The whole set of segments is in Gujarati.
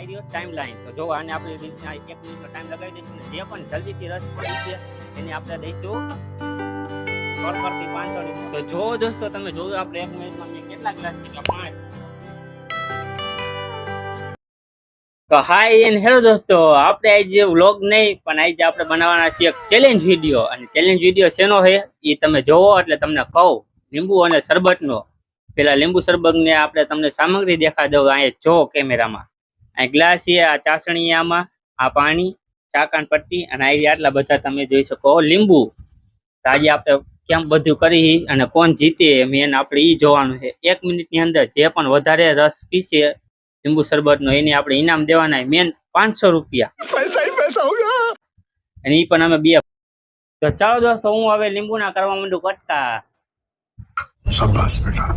આવી રહ્યો ટાઈમ લાઈન. તો જો આને આપણે રીતના 1 મિનિટનો ટાઈમ લગાવી દઈશું ને જે પણ જલ્દીથી રસ પડી છે એને આપણે દઈશું કરકરતી 500. તો જો દોસ્તો તમે જોયું આપણે 1 મિનિટમાં મેં કેટલા ગ્લાસ પીધા? 5. તો હાય એન્ડ હેલો દોસ્તો, આપણે આજે વ્લોગ નહીં પણ આજે આપણે બનાવવાના છીએ એક ચેલેન્જ વિડીયો. અને ચેલેન્જ વિડીયો શેનો છે એ તમે જોવો એટલે તમને કહું. લીંબુ અને શરબતનો. પેલા લીંબુ શરબતને આપણે તમને સામગ્રી દેખા દઉં. અહીંયા જો કેમેરામાં આ ગ્લાસ છે, આ ચાસણી, આમાં આ પાણી, ચાકાણ પટ્ટી અને આ આટલા બધા તમે જોઈ શકો લીંબુ. આજે આપણે કેમ બધું કરી અને કોણ જીતે મેન આપણે ઈ જોવાનું છે. 1 મિનિટની અંદર જે પણ વધારે રસ પીશે લીંબુ શરબત નો એને આપણે ઇનામ દેવાના મેન 500 રૂપિયા. પૈસા હોગા. અને ઈ પણ અમે 2. તો ચાલો દોસ્તો હું હવે લીંબુના કરવા માંડું કટકા. શાબાશ બેટા.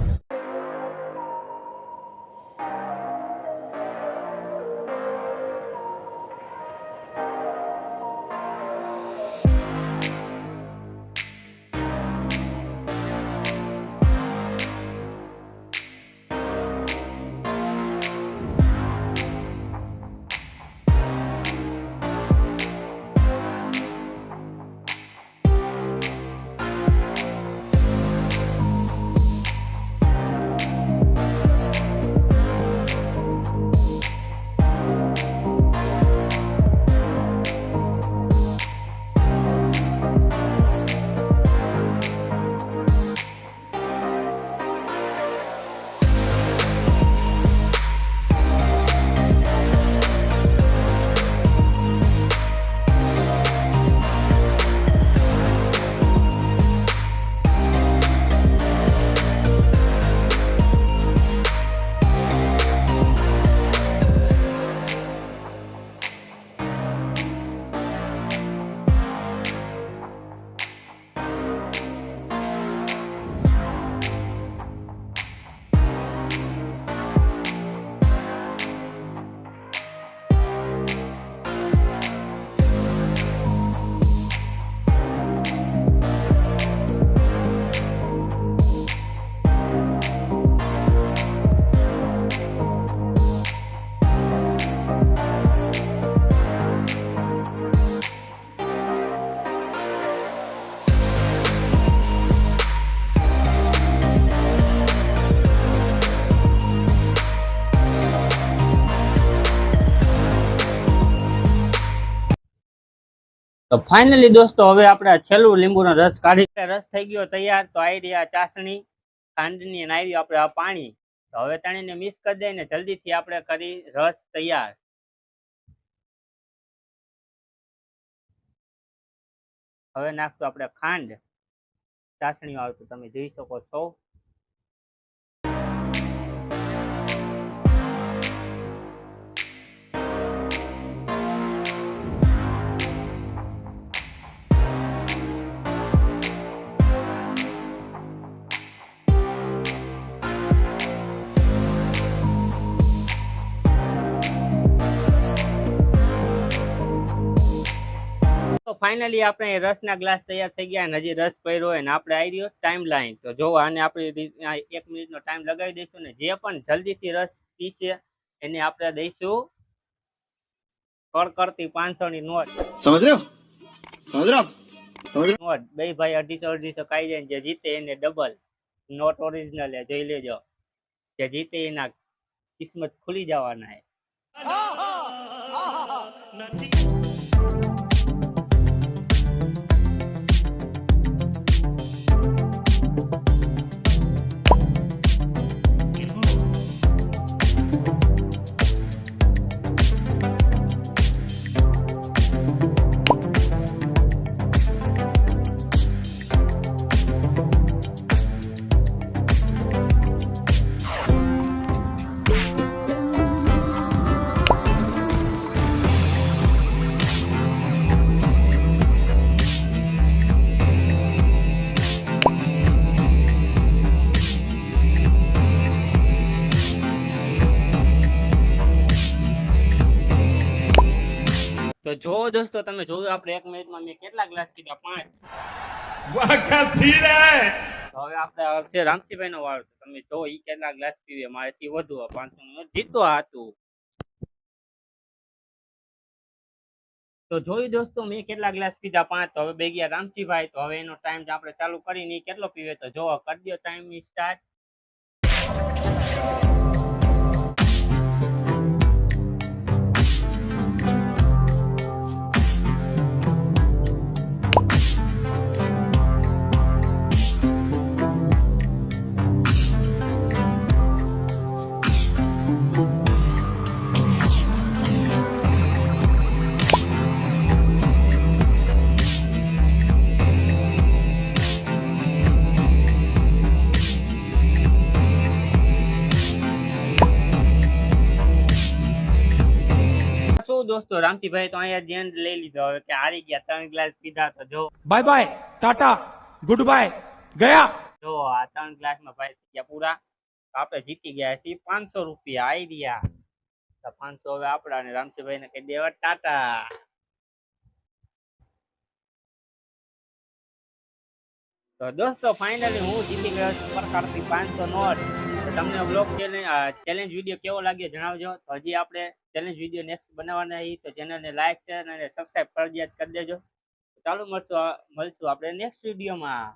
તો ફાઇનલી દોસ્તો હવે આપણે છેલ્લું લીંબુનો રસ કાઢી રસ થઈ ગયો તૈયાર. તો આવી રહ્યા ચાસણી, ખાંડની અને આવી આપણે આ પાણી. તો હવે ત્રણેયને મિક્સ કરી દઈને જલ્દીથી આપણે કરી રસ તૈયાર. હવે નાખશું આપણે ખાંડ. ચાસણીઓ આવતું તમે જોઈ શકો છો. તો ફાઇનલી આપણે રસના ગ્લાસ તૈયાર થઈ ગયા અને હજી રસ પડ્યો હોય ને આપણે આવી રહ્યો ટાઈમ લાઈન. તો જો આને આપણે 1 મિનિટનો ટાઈમ લગાવી દઈશું ને જે પણ જલ્દીથી રસ પીશે એને આપણે દઈશું કરકરતી 500 ની નોટ. સમજ રહ્યો? નોટ 2 ભાઈ 250 ખાઈ જાય. જે જીતે એને ડબલ નોટ ઓરિજિનલ જોઈ લેજો. જે જીતે એના કિસ્મત ખુલી જવાના है. તો જો દોસ્તો તમે જોયું આપણે 1 મિનિટમાં મેં કેટલા ગ્લાસ પીધા? 5. વાહ ક્યા સીન હે. તો હવે આપણે આવશે રામસીભાઈ નો વારો. તમે જો ઈ કેટલા ગ્લાસ પીવે મારાથી વધુ 500 જીતો હતું. તો જોયું દોસ્તો મેં કેટલા ગ્લાસ પીધા 5, તો હવે બે ગયા રામજીભાઈ. તો હવે એનો ટાઈમ આપણે ચાલુ કરીને ઈ કેટલો પીવે તો જોવો, કરી દો ટાઈમ સ્ટાર્ટ. શું દોસ્તો, રામજીભાઈ તો અહીંયા ધ્યાન લઈ લીધો હવે કે હારી ગયા, 3 ગ્લાસ પીધા. તો જો bye bye tata goodbye गया। જો આ 3 ગ્લાસમાં ભાઈ થઈ ગયા પૂરા. તો આપણે જીતી ગયા છીએ 500 રૂપિયા આઈડિયા. તો 500 હવે આપણા અને રામજીભાઈ ને કહી દેવા ટાટા. તો દોસ્તો ફાઇનલી હું જીતી ગયો છું પ્રકારથી 500 નોટ. તો તમને બ્લોગ ચેલેન્જ વિડીયો કેવો લાગ્યો જણાવજો. તો હજી આપણે ચેલેન્જ વિડીયો નેક્સ્ટ બનાવવાના છીએ, તો ચેનલને લાઈક શેર અને સબસ્ક્રાઇબ ફરજિયાત કરી દેજો. ચાલો મળશું આપણે નેક્સ્ટ વિડીયોમાં.